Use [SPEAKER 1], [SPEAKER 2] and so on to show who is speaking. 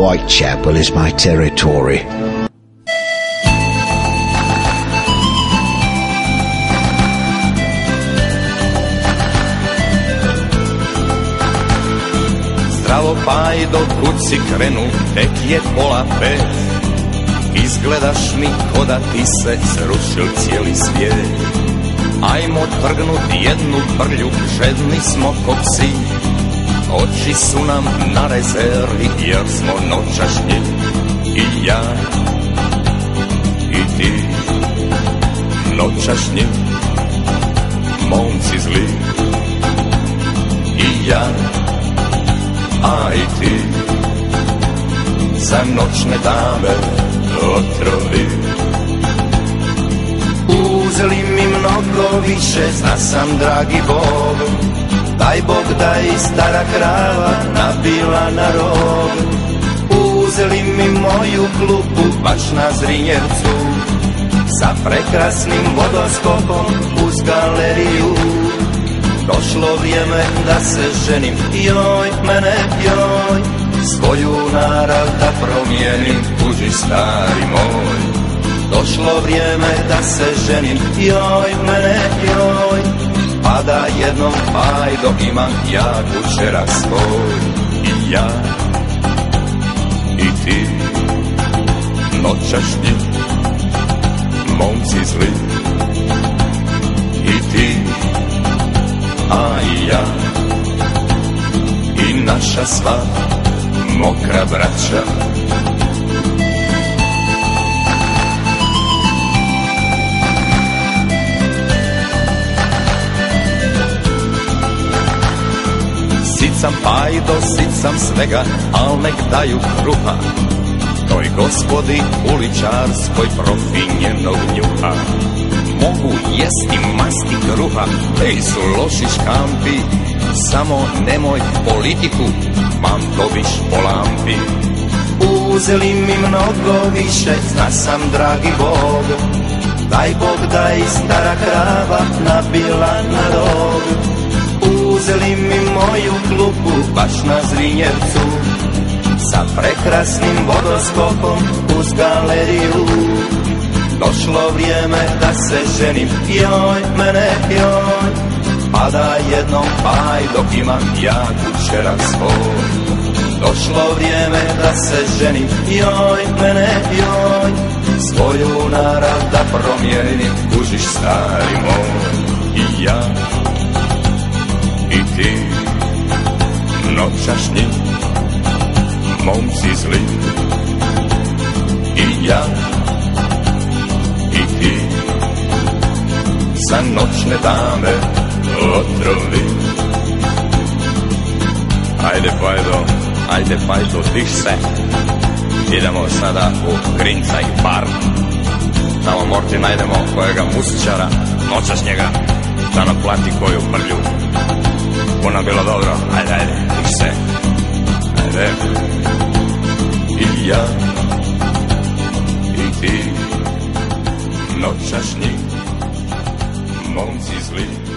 [SPEAKER 1] Whitechapel is my territory.
[SPEAKER 2] Zdravo Pajdo, kud si krenu, tek je 4:30. Izgledaš mi ko da ti se srušil cijeli svijet. Ajmo trgnut jednu brlju, žedni smo ko psi. Oči su nam na rezervi jer smo noćašnji. I ja, i ti, noćašnji, momci zli. I ja, a i ti, za noćne dame otrovi. Uzeli mi mnogo više, zna sam dragi Bog. Daj Bog da i stara krava nabila na rog. Uzeli mi moju klupu baš na Zrinjevcu, sa prekrasnim vodoskopom uz galeriju. Došlo vrijeme da se ženim, joj mene joj, svoju narav da promijenim, tuži stari moj. Došlo vrijeme da se ženim, joj mene joj, pa da jednom Pajdo imam ja kućera svoj. I ja, i ti, noćašnji, momci zli. I ti, a i ja, i naša sva mokra braća. Sicam Pajdo, sicam svega, al nek daju kruha toj gospodi uličarskoj profinjenog njuha. Mogu jesti masti kruha, ej su loši škampi, samo nemoj politiku, mam dobiš po lampi. Uzeli mi mnogo više, zna sam dragi Bog. Daj Bog da i stara krava nabila na rog. Uzeli mi moju klupu baš na Zrinjevcu, sa prekrasnim vodoskopom uz galeriju. Došlo vrijeme da se ženim, joj mene joj, pa da jednom Pajdo imam ja kućera svoj. Došlo vrijeme da se ženim, joj mene joj, svoju narav da promijenim, kužiš stari moj. I ja, i ti, noćašnji, momci zli. I ja, i ti, za noćne dame otrovi. Ajde Pajdo, diš se. Idemo sada u Grincaj bar. Tamo morti najdemo kojega muzičara noćašnjega da nam plati koju prlju. Puno bilo dobro, ajde, diš se. Ajde. I ja, i ti, noćašnji, momci zli.